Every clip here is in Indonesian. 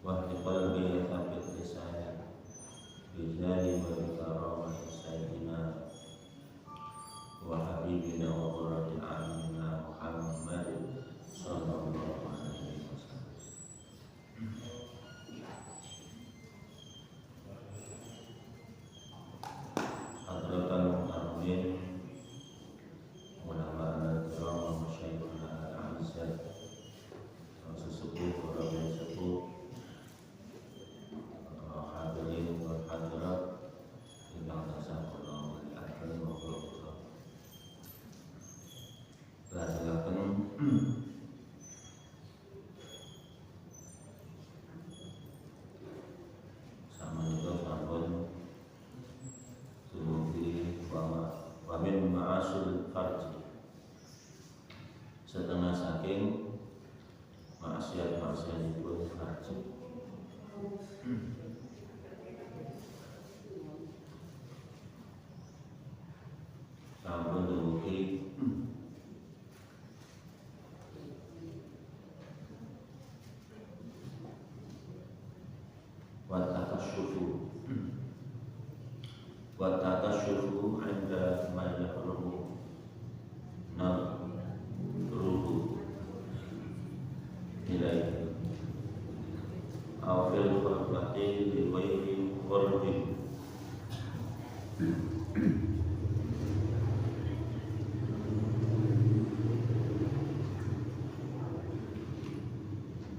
wahdi qalbi thabit lisani bijali wa bikaramati sayyidina wa habibina wa qurrati a'yunina Muhammad sallallahu alaihi wasallam. Hadratan mukarramin ulama al-kiram wa masyayikhuna al-a'izzah sesepuh orang yang sepuh hadirin wa hadirat yang tasakullah wa li'akan wa qulubah silakan sama juga sampun dumugi wa min ma'asul farji setengah saking maksiat-maksiat itu farji. Sampun dumugi wa takasyufu 'inda ma yahrumu nadruhu ilaihi aw fil khulqati li ghairi qurbi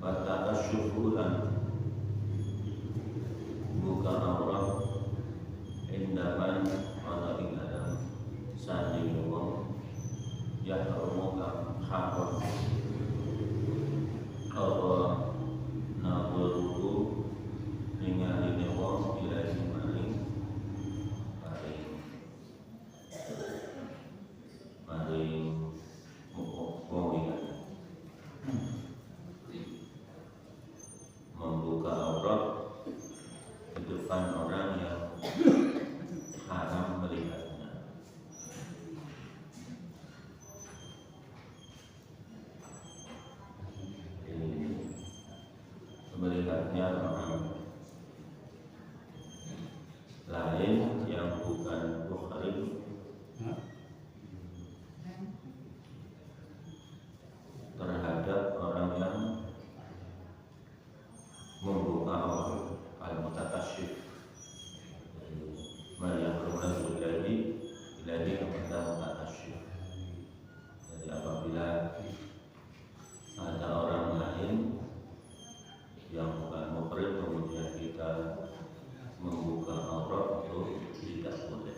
wa takasyufu lan buka aurat indaman ana ing dalam sanding wong ya harum haram apa naburuhu ningali wong ilahi maring wong ingat membuka aurat di depan orang yang haram melihatnya. Melihatnya orang lain yang bukan muhrim terhadap orang yang membuka aurat al-mutakasyif mayahruman ilahi kepada mutakasyif. Jadi apabila ada orang lain yang bukan muhrim kemudian kita membuka aurat itu tidak boleh.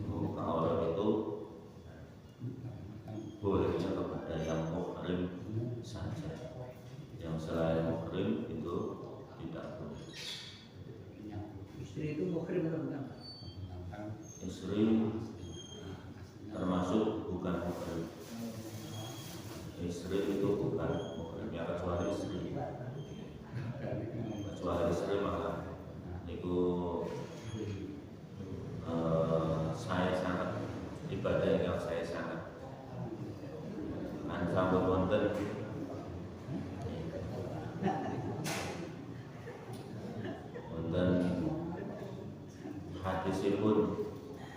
Membuka aurat itu bolehnya kepada yang muhrim saja. Yang selain muhrim itu tidak boleh. Istri itu muhrim atau bukan? Istri termasuk bukan muhrim. Istri itu bukan muhrim, ya kecuali istri. Kecuali istri malah itu saya sangat ibadah yang saya sangat sampun wonten hadisipun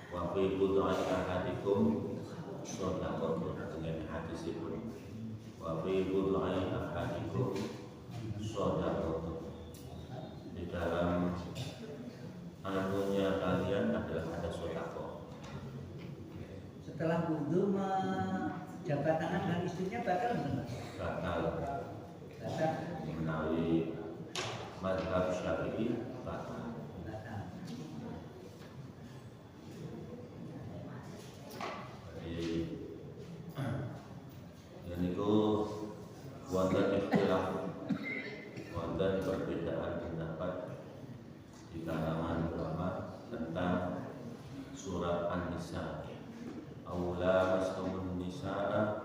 wa fi bud'ati ahadikum shadaqatun dengan hadisipun wa fi bud'ati ahadikum shadaqatun di dalam anunya kalian adalah ada sedekah. Setelah wudu jabat tangan dengan istrinya batal benar? Batal. Batal. Menawi mazhab Syafi'i batal. Jadi itu wonten ikhtilaf, wonten perbedaan pendapat di kalangan ulama tentang surat An-Nisa. Aula mastumun nisaa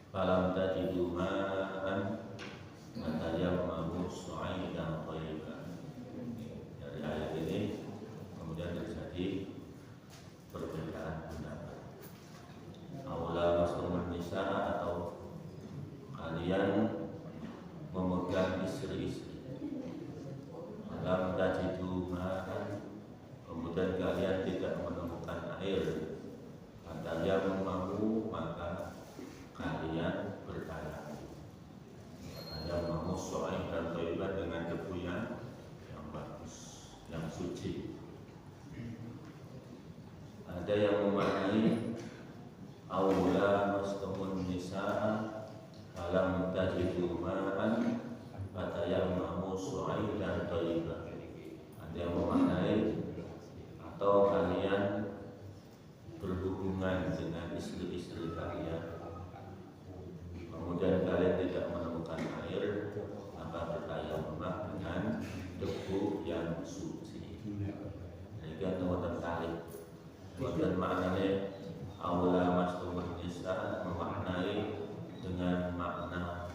falam tajidu ma'an fatayammamu su'idan thayyiban. Dari ayat ini kemudian terjadi perbedaan pendapat. Aula mastumun nisaa atau kalian dan istri-istri. Alam tajidu ma'an, kemudian kalian tidak menemukan air, katanya memamu, maka kalian bertayamum. Katanya memamu so'in dan thayyiban, dengan debu yang bagus, yang suci. Ada yang memaknai awla mastumun nisa'a alam tajidu ma'an fatayammamu su'idan thayyiban. Ada yang memaknai atau kalian berhubungan dengan istri-istri kalian, kemudian kalian tidak menemukan air, maka bertayamumlah dengan debu yang suci. Ini kan nomor kali. Dan maknanya awla mastumun nisa memaknai dengan makna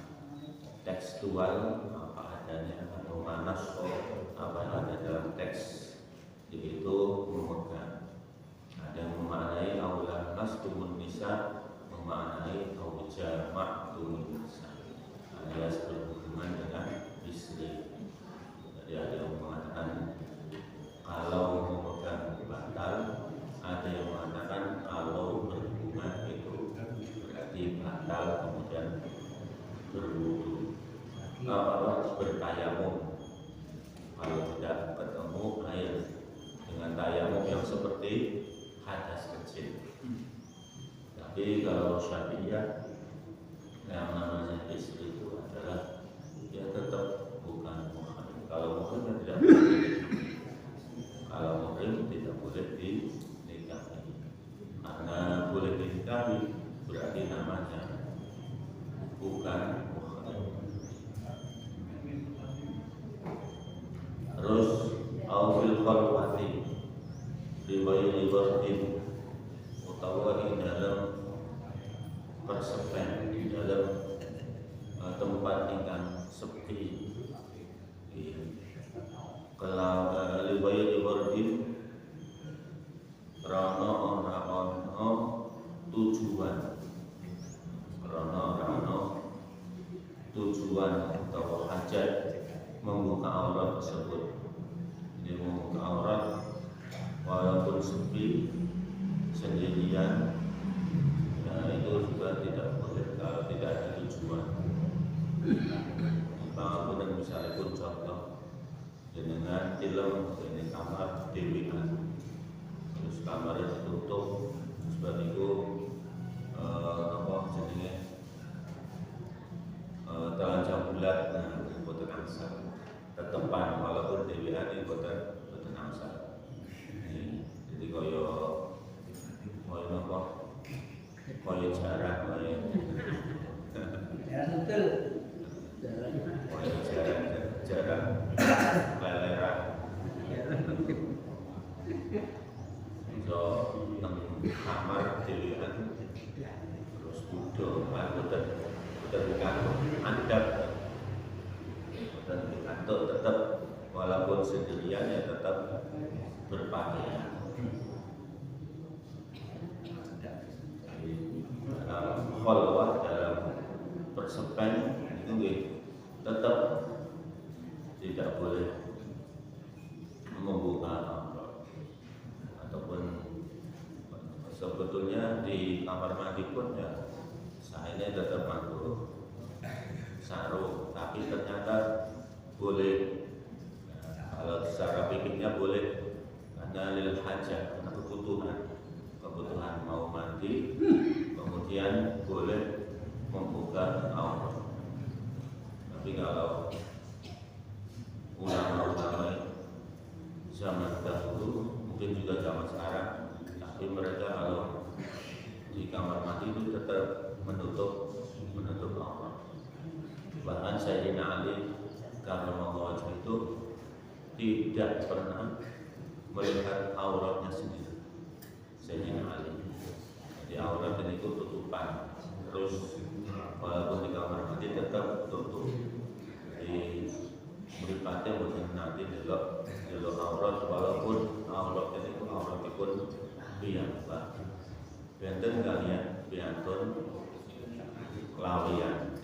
tekstual apa adanya, atau manas apa yang ada dalam teks, yaitu memegang. Ada yang memaknai awla mastumun nisa memaknai awja ma'tumun nisa, alias berhubungan dengan istri. Jadi ada yang mengatakan kalau memegang batal, ada yang mengatakan kalau berhubungan itu berarti batal, kemudian berwudu, bertayamum. Kalau tidak ketemu air, dengan tayamum yang seperti hadas kecil. Tapi kalau Syafi'iyah, yang namanya istri itu adalah dia tetap bukan muhrim. Kalau muhrim tidak boleh, kalau muhrim tidak boleh dinikahi, karena boleh dinikahi berarti namanya bukan muhrim. Terus awil khalwati riwayat wardin, utawa di dalam persepen, di dalam tempat tinggal sepi. Kalau riwayat wardin rono ora ono tujuan, rono ora ono tujuan atau hajat membuka aurat tersebut. Jadi membuka aurat walaupun sepi sendirian, ya itu juga tidak boleh kalau tidak ada tujuan. Walaupun misalnya pun contoh dengan film ini kamar dewian, terus kamarnya ditutup, sebab itu apa jadinya telanjang bulat, nah boten angsal tetepan walaupun dewian ini boten angsal. Jadi koyo apa koyo jarak koyo betul. jarak leleran. So teng kamar dewean terus duduk, boten dikantuk adab, boten dikantuk, tetap walaupun sendirian ya tetap berpakaian. Khalwah dalam persepen itu tetap tidak boleh membuka ataupun sebetulnya di kamar mandi pun ya saya tetap makruh sarung, tapi ternyata boleh. Kalau secara pikirnya boleh karena lil hajat, karena kebutuhan mau mandi, kemudian boleh membuka aurat. Tapi kalau ulama-ulama zaman dahulu, mungkin juga zaman sekarang, tapi mereka kalau di kamar mandi itu tetap menutup aurat. Bahkan Sayyidina Ali karramallahu wajhahu itu tidak pernah melihat auratnya sendiri. Sayyidina Ali, jadi aurat itu tutupan, terus walaupun di kamar mandi tetap tutup. Di mripate mboten nanti delok aurat, walaupun aurat itu auratipun piyambak. Benten kalian piantun lawian.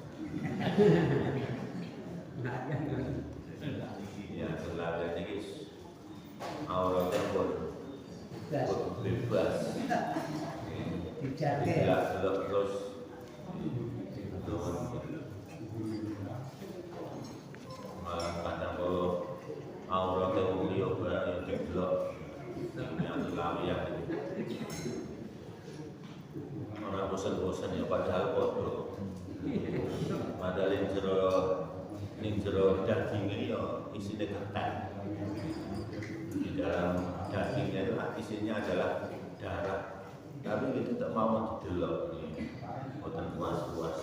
Ya selalu ini auratnya pun bebas. Dijaga. Tidak terus malah kadang kalau auratnya mulia barang yang jeblok yang selalu yang orang bosan-bosan ya padahal bodoh. Padahal yang jero daging ini ya isinya ketan. Di dalam dagingnya itu isinya adalah darah. Tapi itu tak mau didelok nih, bukan puas-puas.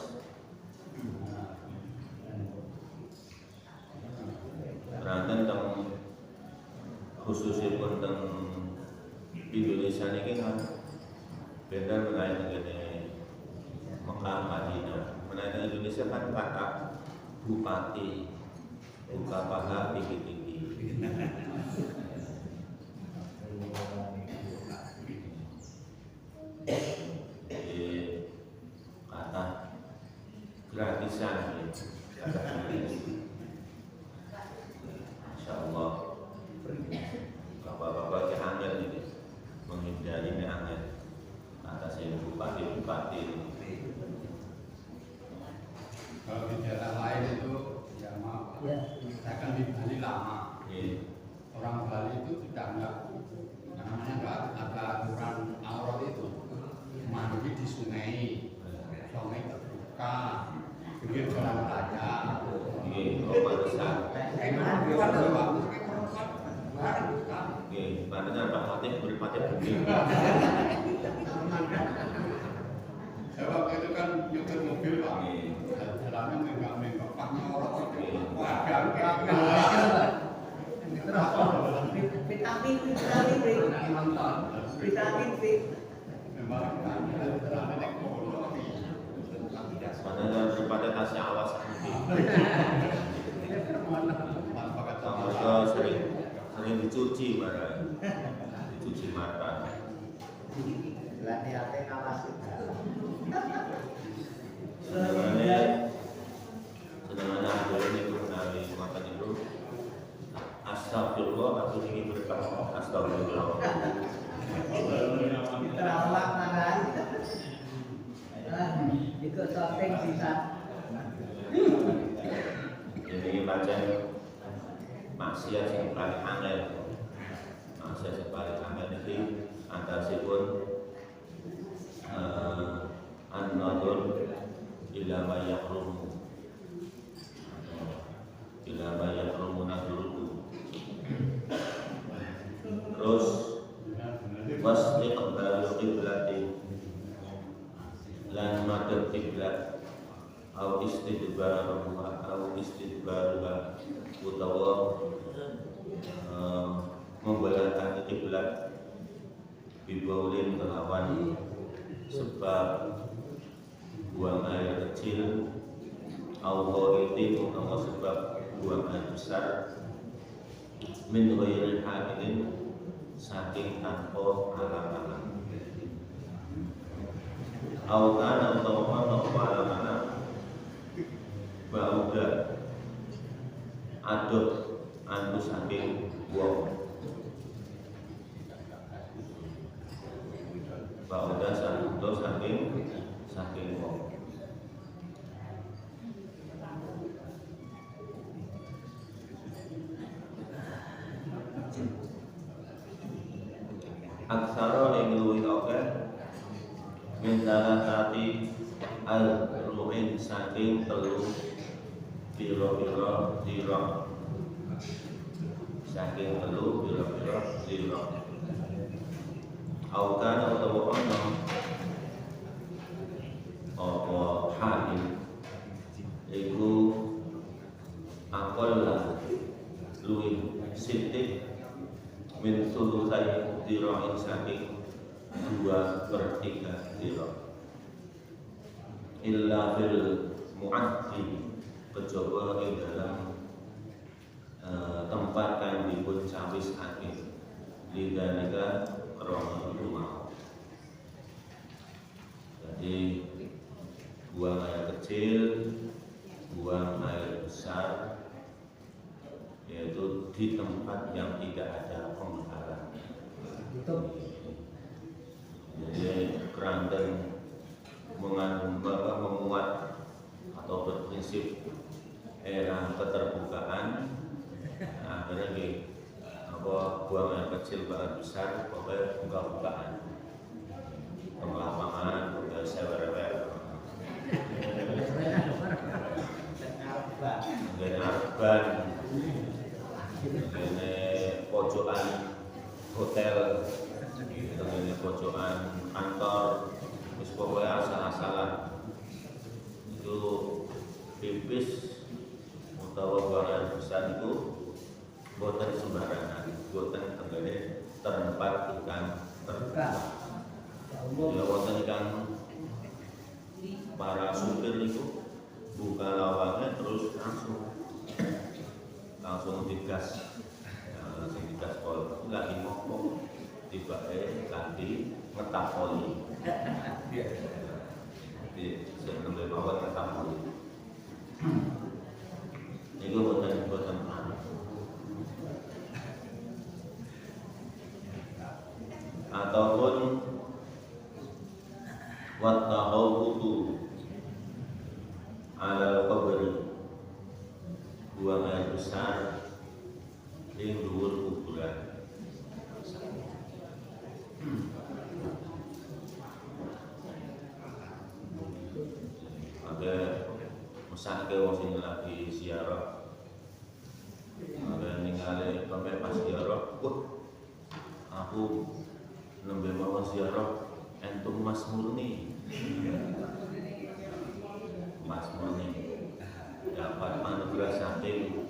Berarti tentang khususnya pun tentang Indonesia ini kan benar menaik begini Mekah Madinah. Menaik Indonesia kan kata bupati, buka paha tinggi-tinggi. Kata gratisan ya. Insya Allah bapak-bapak yang angin ini menghindari ini angin atas yang bupati-bupati ini. Kalau di daerah lain itu ya maaf, saya kan di Bali lama. Orang Bali itu tidak namanya nggak ada aturan aurat itu. Mandi di sungai terbuka, pinggir jalan raya. Padahal Pak Fatih berpatih begini. Saya waktu itu kan nyetir mobil Pak. Jalannya menggak paknya orang itu. Vitamin V. Memang jalannya naik mobil. Padahal berpatih tasnya awas nanti. Mereka sering dicuci barang, dicuci mata. Latihan kawas juga. Sedangkan ada ini mengenai makan itu. Astagfirullah, aku ingin berkata astagfirullah. Terawak makan. Ikut shopping bisa. Jadi baca maksiat yang paling angel, maksiat yang paling angel itu antasipun an-nadur ila ma yahrumu nadruhu. Terus wastiqbalu qiblati lan madhab qiblat au istidbaruha utawa membelakang kiblat bibaulin kelawan sebab buang air kecil au itu utawa sebab buang air besar min ghairi hamilin saking tanpa alang-alang au kana utawa alang-alang bauda aduh anu saking wong bauda saking wong aksara ing luwih akeh mintalah tati al-ru'in saking telu biro-biro dirok saking telu biro-biro dirok aukan utawa ono apa hadin iku akol lah luwih sithik min sulusai dirok saking 2/3 dirok illa bil mu'addi kejaba ing dalam tempat kang dipun cawisake lidalika krana rumah. Jadi buang air kecil, buang air besar di tempat yang tidak ada penghalang. Jadi kerangkeng memuat atau berprinsip era keterbukaan. Nah, akhirnya buang air kecil buang besar, pokoknya buka-bukaan. Lapangan, pokoknya sewer-sewer. Mungkin arban, mungkin pojokan hotel, mungkin pojokan kantor, terus pokoknya asal-asalan. Itu pipis utawa buang air besar itu boten sembarangan, boten tenggene tempat ikan terbuka. Ya boten ikan para supir itu buka lawangnya terus langsung digas, langsung digas pol. Lagi ngomong tiba ganti ngetap oli. Jadi sebelum bawa ngetap oli. Itu boten ataupun wattahawudu ala qabri, buang air besar di dhuwur kuburan. Ada mesake wong sing lagi ziarah, ada ningali sampai pas ziarah, aku nembe mau ziarah entum Mas Murni. Mas Murni dapat anugerah saking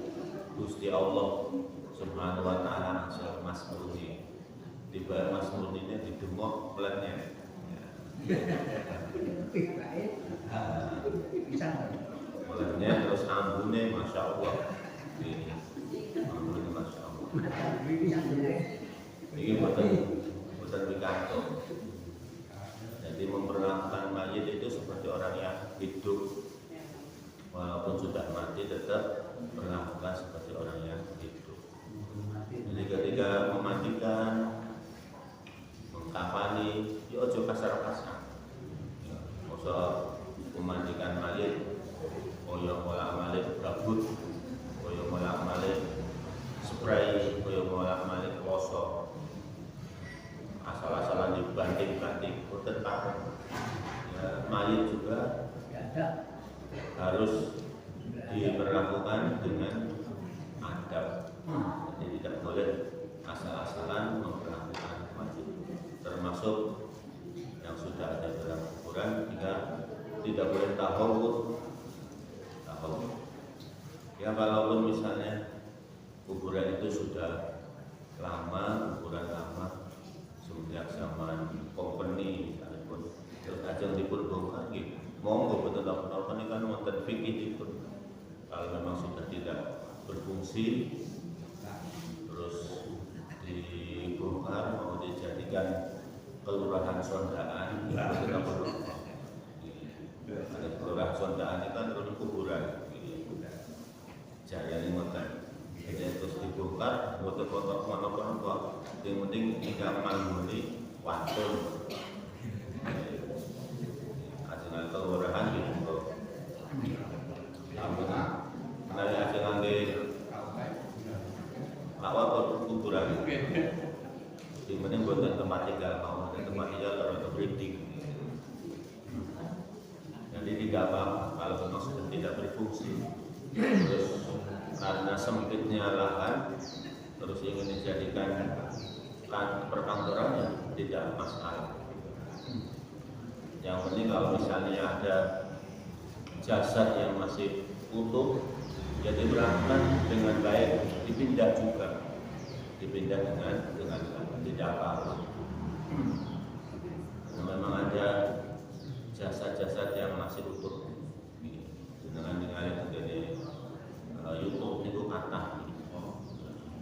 Gusti Allah Subhanahu wa taala. Mas Murni tiba Mas Murni nya didemok pelatnya. Pelatnya terus ambune Masya Allah. Ambune Masya Allah. Ini buatan pikanto. Jadi memperlakukan mayit itu seperti orang yang hidup, walaupun sudah mati tetap perlakukan seperti orang yang hidup. Jadi ketika memandikan, mengkafani, ya ojo kasar-kasar. Masa memandikan mayit, koyo molak-malik gabut, koyo molak-malik spray, koyo molak-malik kloso. Asal-asalan dibanting-banting, boten paham. Ya, mayit juga harus diperlakukan dengan adab. Jadi tidak boleh asal-asalan memperlakukan mayit. Termasuk yang sudah ada dalam kuburan, tidak boleh tahawud. Ya kalaupun misalnya kuburan itu sudah lama, kuburan lama, sejak zaman company misalipun terus ajeng dipun bongkar nggih monggo boten napa-napa ini kan wonten fikihipun. Kalau memang sudah tidak berfungsi terus dibongkar mau dijadikan kelurahan sondaan, boten napa-napa. Ada kelurahan sondaan itu kan terus kuburan. Jayane ngoten. Jadi terus dibongkar, foto-foto mana-mana, yang penting tidak mangguni wantun. Ajengan kelurahan gitu. Ampun, nanti ajengan di awal kuburan. Yang penting buatan tempat tinggal, mau ada tempat tinggal atau breeding. Jadi tidak apa-apa kalau memang sudah tidak berfungsi. Terus karena sempitnya lahan terus ingin dijadikan perkantorannya tidak masalah. Yang penting kalau misalnya ada jasad yang masih utuh, ya diperlakukan dengan baik, dipindah juga, dipindah dengan tidak apa-apa. Memang ada jasad-jasad yang masih utuh dengan menjadi YouTube itu kata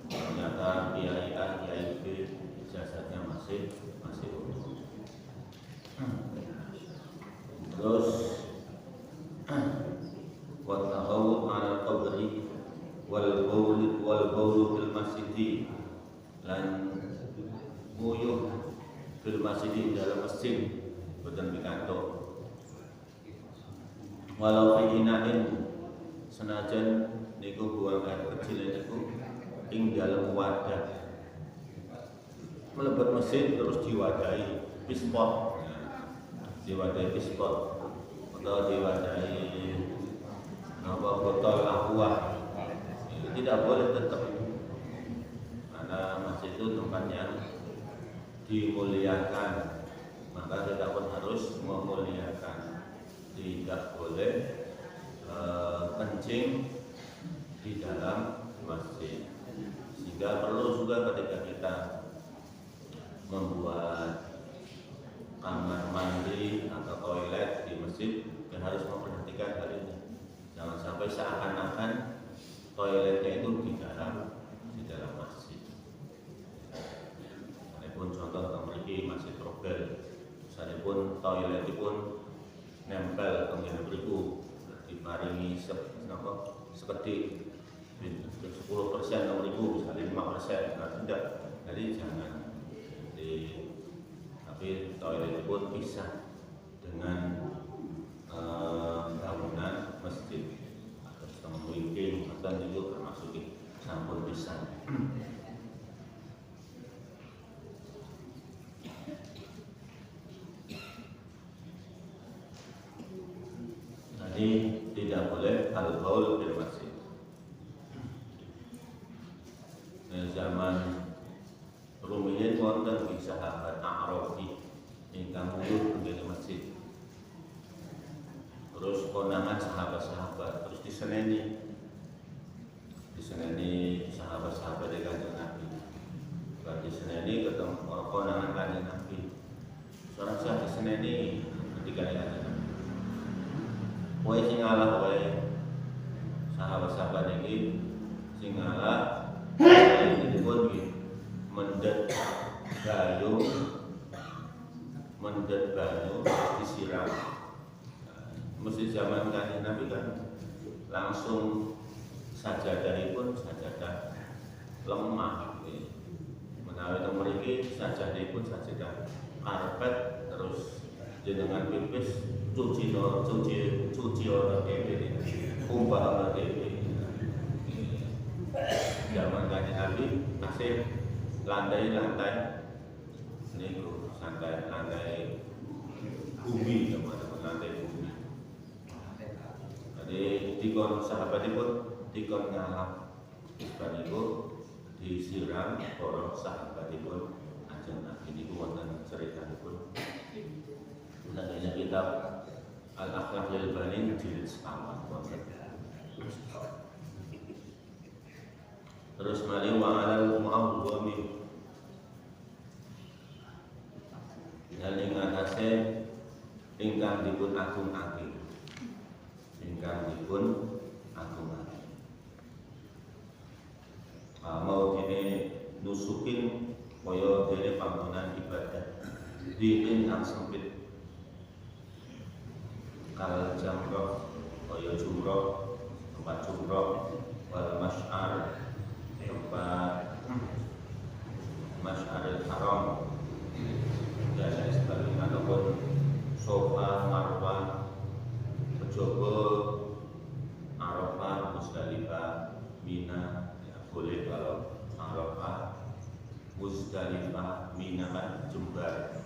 ternyata Kiai A, Kiai B jasadnya masih utuh. Terus wa tahawud ala qabri wal bawl wal baulu fil masjid lan nguyuh fil masjid dalam masjid boten pikantuk. Walau fi inain senajan niku buang air kecil niku ing dalam wadah, mlebet mesin terus diwadahi pispot, diwadahi pispot atau diwadahi botol aqua, itu tidak boleh tetap, karena masjid itu tempat yang dimuliakan, maka kita pun harus memuliakan. Tidak boleh kencing di dalam masjid. Sehingga perlu juga ketika kita membuat kamar mandi atau toilet di masjid, kita harus memperhatikan hal ini. Jangan sampai seakan-akan toiletnya itu di dalam masjid. Walaupun contoh memiliki masjid trobel, sekalipun toilet itu pun nempel kemudian beriku diparingi sekedik 10% ribu misalnya 5%, nah tidak, jadi jangan tapi toilet itu pun bisa dengan bangunan masjid atau setengah wingking atau itu termasuk sampun bisa. Jadi tidak boleh al-baul fil masjid. Zaman rumiyin wonten ing sahabat Arabi ingkang nguyuh ing masjid. Terus konangan sahabat-sahabat terus diseneni sahabat-sahabat dari Kanjeng Nabi. Kalau diseneni ketemu konangan Kanjeng Nabi. Seorang saya diseneni ketika Kanjeng Nabi. Kowe sing ngalah wae. Sahabat-sahabat iki sing ngalah ini pun mendet banyu disiram. Mesti zaman Kanjeng Nabi kan langsung sajadah pun sajadah lemah. Menawi teng mriki sajadah pun sajadah karpet terus jenengan pipis cuci orang dhewe, umpah orang dhewe. Zaman Kanjeng Nabi masih lantai niku lantai bumi, teman-teman, lantai bumi. Jadi dikon sahabatipun dikon ngalap niku disiram para sahabatipun Kanjeng Nabi niku wonten critanipun. Namanya kitab Al-Akhlaq lil Banin jilid 1. Terus mali wa alal mu'awwami dan ing atase ingkang dipun agung-agung. Mau dene nusukin kaya dene panggonan ibadah di ingkang sempit kal jamroh kaya jumroh, tempat jumroh wal masy'ar, tempat Masy'aril Haram dan lain sebagainya, ataupun Sofa, Marwah, Kejaba, Arafah, Musdalifah, Mina, ya boleh kalau Arafah, Musdalifah, Mina kan Jember.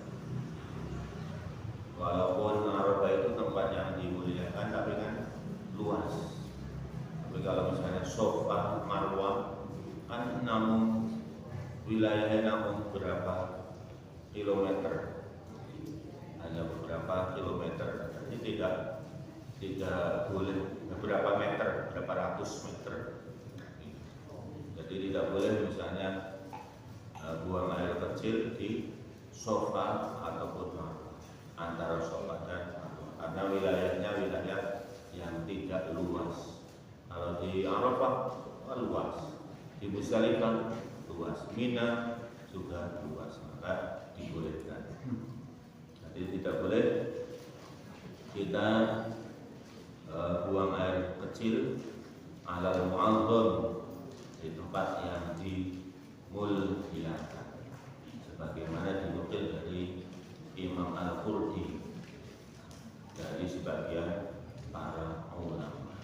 Walaupun Arafah itu tempat yang dimuliakan tapi kan luas. Tapi kalau misalnya Sofa, Marwah kan namun wilayahnya namun berapa kilometer, hanya beberapa kilometer, jadi tidak boleh berapa meter, berapa ratus meter. Jadi tidak boleh misalnya buang air kecil di Sofa ataupun antara Sofa dan Marwah, karena wilayahnya wilayah yang tidak luas. Kalau di Arafah luas, di Musdalifah luas, Mina juga luas, maka dibolehkan. Jadi tidak boleh kita buang air kecil alal mu'adzam di tempat yang dimuliakan, sebagaimana dinukil dari Imam Al-Qurdi dari sebagian para ulama.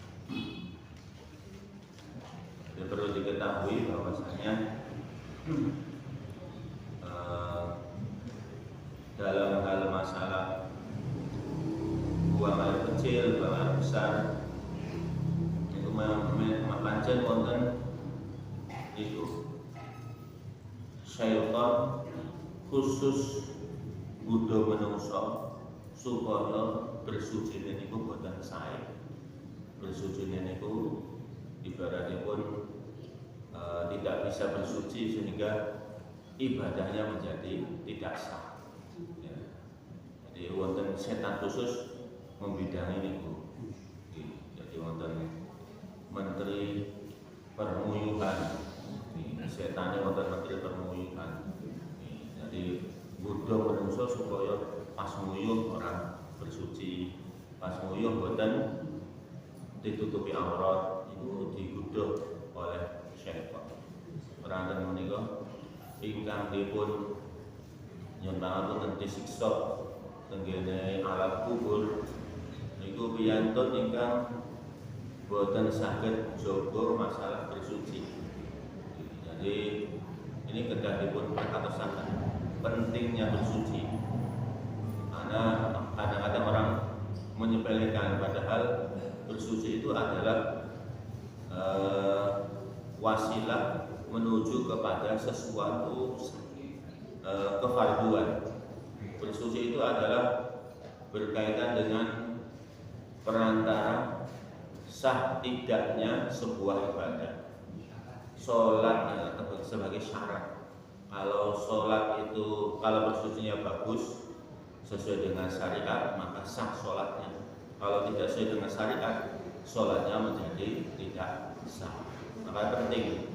Jadi perlu diketahui bahwasanya dalam hal masalah buang air kecil, buang air besar, itu pancen wonten itu syaitan khusus nggodha manungsa supaya bersuci niku boten sae. Bersuci niku ibaratipun tidak bisa bersuci sehingga ibadahnya menjadi tidak sah. Ya. Jadi wonten setan khusus membidangi niku. Jadi wonten menteri permuyuhan. Setan wonten menteri permuyuhan. Jadi nggodha manungsa supaya pas nguyuh orang bersuci, pas nguyuh boten ditutupi aurat, itu digodha oleh syaitan. Peranten menika ingkang dipun nyembah disiksa tenggene alam kubur niku piyantun ingkang boten saged jaga masalah bersuci. Jadi ini kedah dipun perkatosaken pentingnya bersuci. Karena kadang-kadang orang menyepelekan, padahal bersuci itu adalah wasilah menuju kepada sesuatu kefarduan. Bersuci itu adalah berkaitan dengan perantara sah tidaknya sebuah ibadah. Sholat sebagai syarat. Kalau sholat itu, kalau bersucinya bagus sesuai dengan syariat, maka sah sholatnya. Kalau tidak sesuai dengan syariat, sholatnya menjadi tidak sah. Maka penting,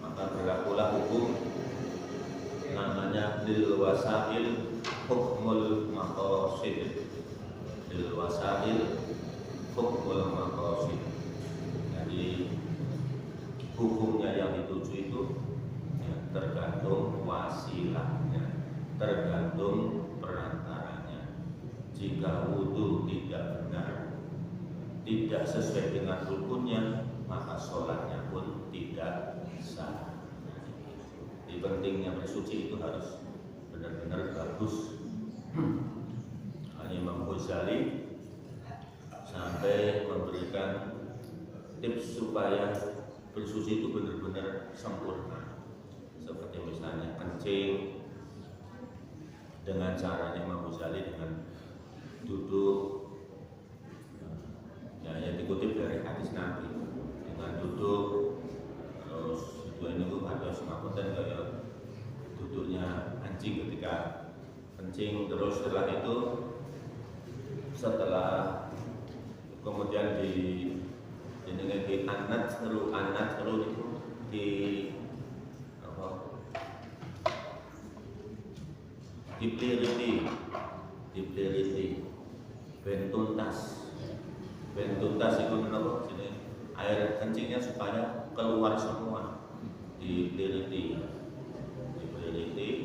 maka berlakulah hukum namanya lil wasail hukmul maqasid. Lil wasail hukmul maqasid. Jadi hukumnya yang dituju itu ya, tergantung wasilahnya, tergantung perantaranya. Jika wudhu tidak benar, tidak sesuai dengan rukunnya, maka sholatnya pun tidak sah. Di pentingnya bersuci itu harus benar-benar bagus. Imam Ghazali sampai memberikan tips supaya bersuci itu benar-benar sempurna. Seperti misalnya kencing dengan caranya Imam Ghazali dengan duduk, ya yang dikutip dari hadis Nabi, dengan duduk terus dua ini tuh ada semakutan kayak duduknya anjing ketika kencing. Terus setelah kemudian di anak seru itu dipeliriti ben tuntas itu menapa jenenge air kencingnya supaya keluar semua, dipeliriti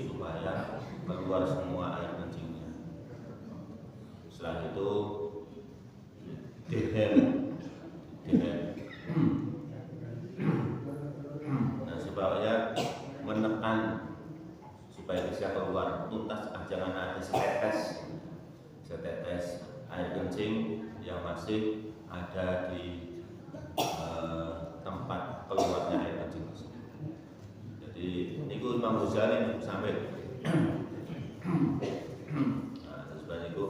supaya keluar semua air kencingnya. Setelah itu dihem. Nah, supaya menekan supaya bisa keluar tuntas, jangan ada setetes air kencing yang masih ada di tempat keluarnya air kencing tersebut. Jadi ini Imam Ghazali sampai terus banyak itu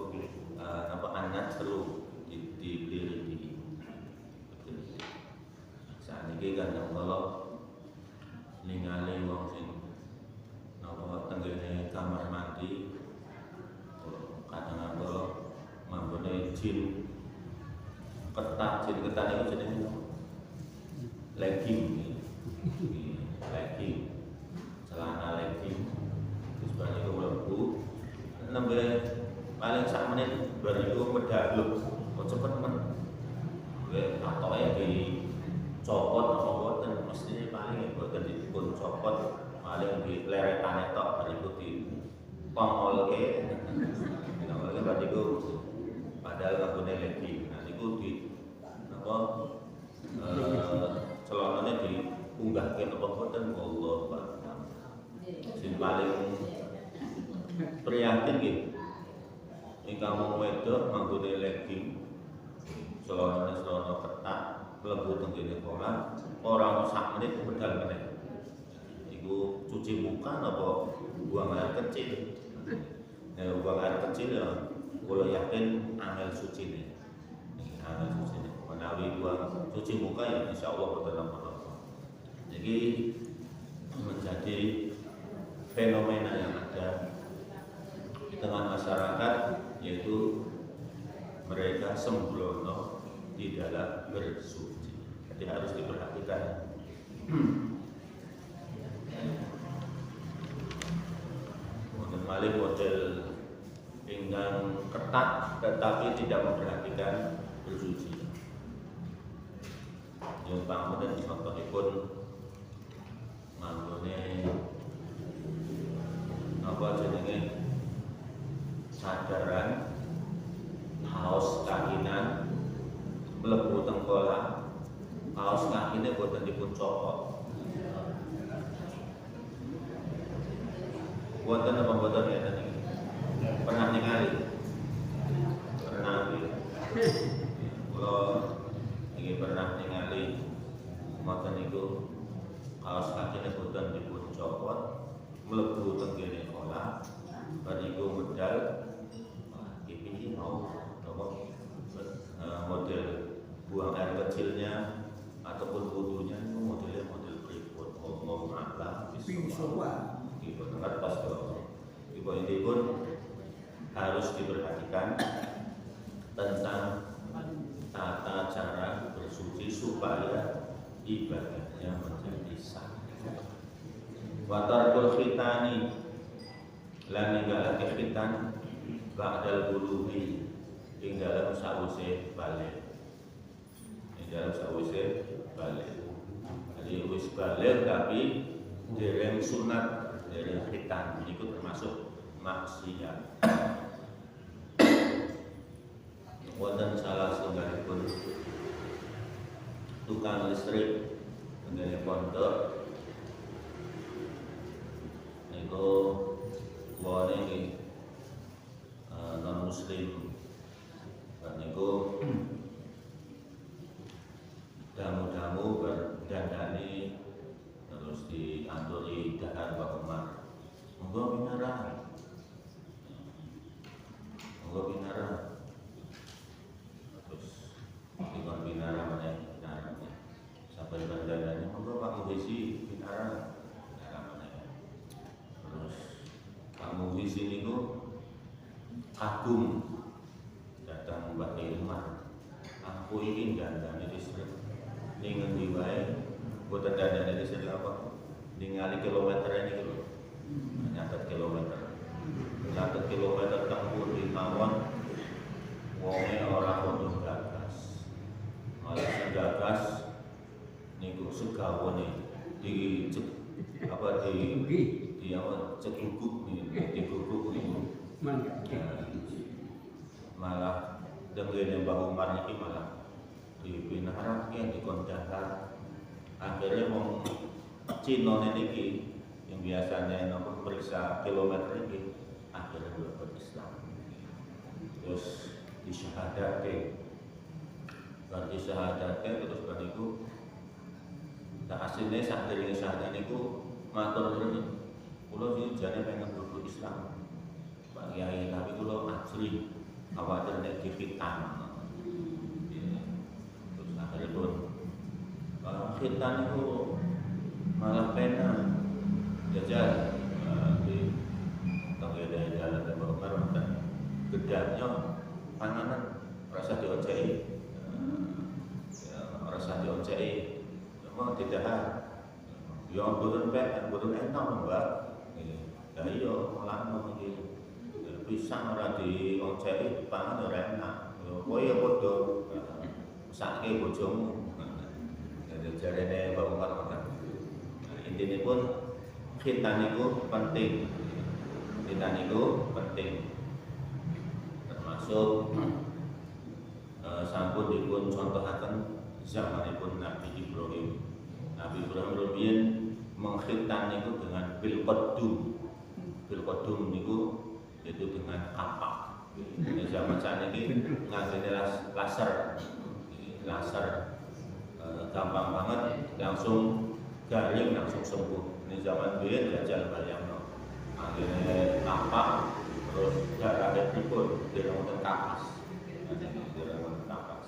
anak seru dipeliti. Saat ini kan kalau ningali wong sing tenggene kamar mandi kadang-kadang manggone jin ketat itu jenenge legging, celana legging. Terus banyak itu mlebu nembe paling sak menit bariku medaluk kok cepet men. Gue atoke dicopot apa boten mesti paling copot paling di leretane tok bariku di pongolke. Pongolke bariku padahal nggone lagi. Nah niku di apa celonane diunggahke napa boten wallahu a'lam. Sing paling prihatin nggih ingkang wong wedok nggone legging celana ketat mlebu teng kene kolam ora sak menit medal meneh. Iku cuci muka napa buang air kecil. Nek buang air kecil ya kula yakin angel sucine. Angel sucine. Menawi buang cuci muka ya insyaallah boten napa-napa. Jadi menjadi fenomena yang ada di tengah masyarakat yaitu mereka sembrono di dalam bersuci. Jadi harus diperhatikan. Model malih model ingkang ketat tetapi tidak memperhatikan bersuci. Yang pangapunten contohipun manggone apa jenenge sadaran kaos kakinan mlebu teng kolam kaos kakine boten dipun copot. Wonten apa boten ngeten iki? Pernah ningali? Pernah nggih. Kula iki pernah ningali ngoten niku kaos kakine boten dipun copot mlebu teng kene kolam bariku medal iki mau model buang air kecilnya ataupun wudunya itu modelnya model pripun Allah a'lam bishawab. Ibu ngertos kok. Ibu ini pun harus diperhatikan tentang tata cara bersuci supaya ibadahnya menjadi sah. Wa tarkul khitani lan ninggalake khitan ba'dal bulughi ing dalam sawise balik. Ing dalam sawise balik. Jadi wis balik tapi dereng sunat, dereng khitan itu termasuk maksiat. Wonten salah setunggalipun tukang listrik tenggene pondok niku wone nggih non muslim niku damu-damu berdandani terus dianturi dahar Pak Umar monggo pinarang terus dikon pinarang meneh sampai berdandani monggo Pak Muhisi pinarang meneh terus Pak Muhisi niku kagum datang Mbak Ilmar aku ini dandani listrik ning ngendi wae boten dandani listrik apa ningali kilometer ini lho nyatet kilometer tempur di tawon wonge ora kono gagas malah sing gagas niku segawone di apa di apa cekuguk diguguk niku malah dengan Mbah Umar ini malah dipinarake dikon dahar. Akhirnya wong Cina niki yang biasanya nopo periksa kilometer ini akhirnya berbuat Islam. Terus disyahadake. Berarti syahadake terus bariku tak asline sak derenge syahadat niku matur nuwun. Kula iki jane pengen berbuat Islam. Pak Kiai tapi kula ajri khawatir nek difitan. Terus akhirnya pun khitan itu malah pena jajal di tengah jalan dan berumur dan gedanya panganan rasa diocei memang tidak yang burun enak mbak ya iya malah mungkin pisang ora diocei pangan ora enak kowe ya padha sake bojomu jarene Mbak Umar ngoten intinipun khitan niku penting. Khitan niku penting. Termasuk sampun dipun contohaken zamanipun Nabi Ibrahim. Nabi Ibrahim rumiyin mengkhitan niku dengan bil qadum. Bil qadum niku itu dengan kapak. Ini zaman sakniki ngangge laser. Laser gampang banget, langsung garing, langsung sembuh. Ini zaman biyen jajal bayangno. Ngangge kapak terus darahnya pripun direwonten kapas. Direwonten kapas.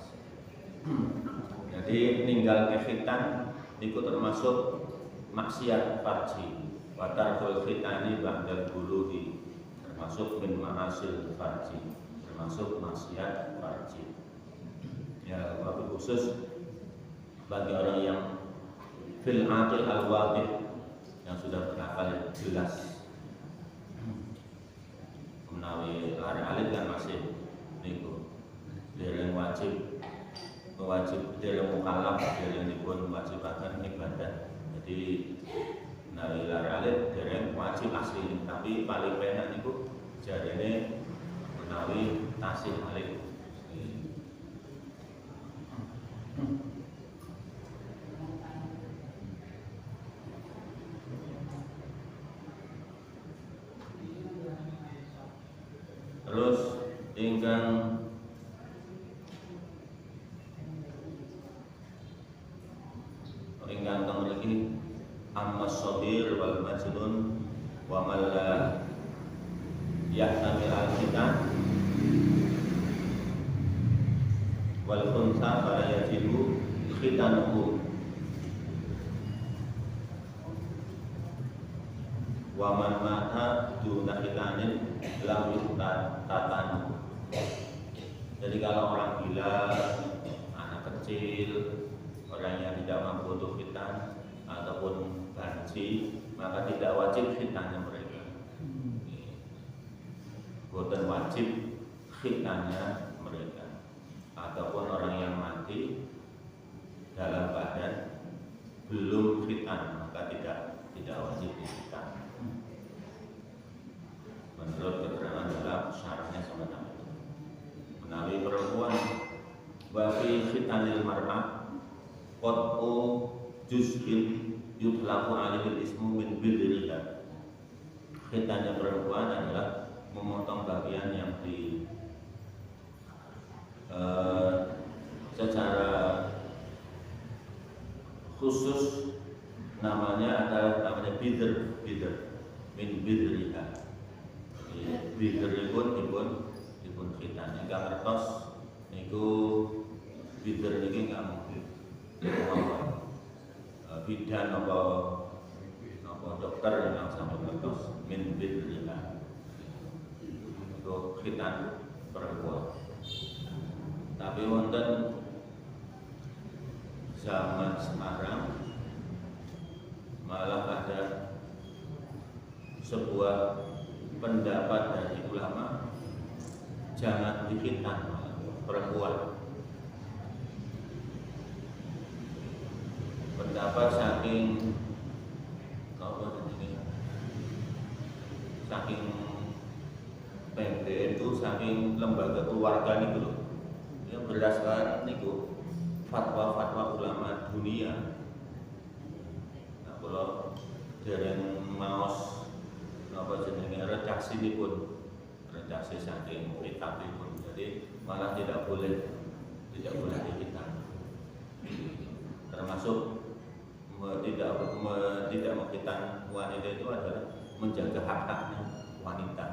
Jadi ninggal khitan niku termasuk maksiat farji. Watarkul khitani ba'dal buluhi, termasuk min ma'asil farji, termasuk maksiat farji. Ya, wabil khusus bagi orang yang fil aqil al-wadih, yang sudah berakal yang jelas. Menawi alit kan masih niku dereng wajib dereng mukallaf, dereng dipun wajibaken ibadah. Jadi menawi alit dereng wajib asli, tapi paling penak niku jarene menawi tasih alit. Terus ingkang teng mriki amma sabir wal majnun wa man la yahtamil al khitan wal khunsa fala yajibu khitanuhu wa man mata duna khitanin lam yutatanu. Jadi kalau orang gila, anak kecil, orang yang tidak mampu untuk khitan ataupun banci, maka tidak wajib khitannya mereka. Bukan wajib khitannya mereka. Ataupun orang yang mati dalam badan belum khitan, maka tidak wajib dikhitan. Menurut keterangan dalam syarahnya sebenarnya itu. Menawi perempuan wa fi khitanil mar'ah qat'u juz'in yutlaqu 'alaihi ismu min bidriha. Khitannya perempuan adalah memotong bagian yang secara khusus namanya bidr min bidriha. Bidr dipun khitan. Ingkang ngertos niku bidr niki nggak mungkin bidan apa dokter yang sampun ngertos min bidriha. Niku khitan perempuan. Tapi wonten zaman sekarang malah ada sebuah pendapat dari ulama jangan dikhitan perempuan. Pendapat saking PBNU, saking lembaga keluarga niku lho. Yang berdasarkan niku fatwa-fatwa ulama dunia. Nah, kalau dereng maos redaksi saking kitabipun, jadi malah tidak boleh dikhitan. Termasuk tidak mengkhitan wanita itu adalah menjaga hak-haknya wanita,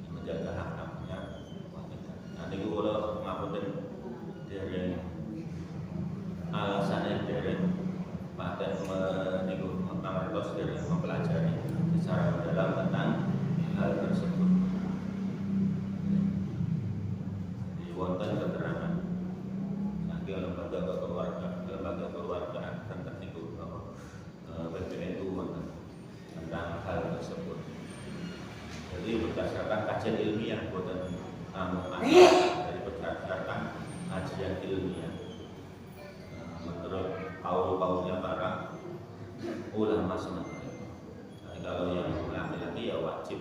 menjaga hak-haknya wanita. Nah, niku kula ngapunten dereng alasannya dereng paten niku mengertos dereng mempelajari secara mendalam tentang hal tersebut. Di wonten keterangan saking lembaga keluargaan tentang niku PBNU wonten tentang hal tersebut. Jadi berdasarkan kajian ilmiah, bukan dari berdasarkan kajian ilmiah. Menurut kaul-kaulnya para ulama sementara. Tapi kalau yang laki-laki ya wajib,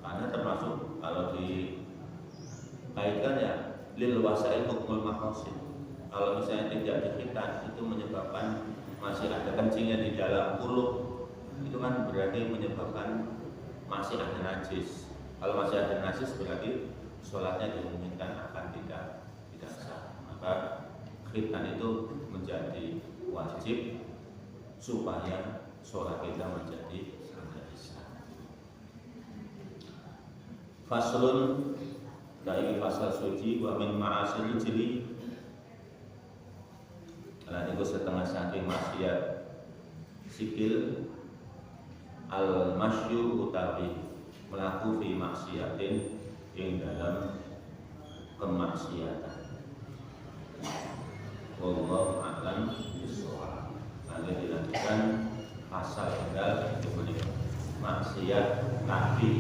karena termasuk kalau dikaitkan ya lil wasail hukmul maqasid. Kalau misalnya tidak dikhitan itu menyebabkan masih ada kencingnya di dalam mulut, itu kan berarti menyebabkan masih ada najis. Kalau masih ada najis berarti sholatnya dimungkinkan akan tidak sah. Maka khitan itu menjadi wajib supaya sholat kita menjadi sah. Faslun, dari fasal suci wa min ma'asil jeli. Karena itu setengah saking maksiat sikil al-masyu utawi melaku fi maksiatin yang dalam kemaksiatan. Wallahu a'lam bishawab. Lalu dilanjutkan pasal tinggal itu maksiat kaki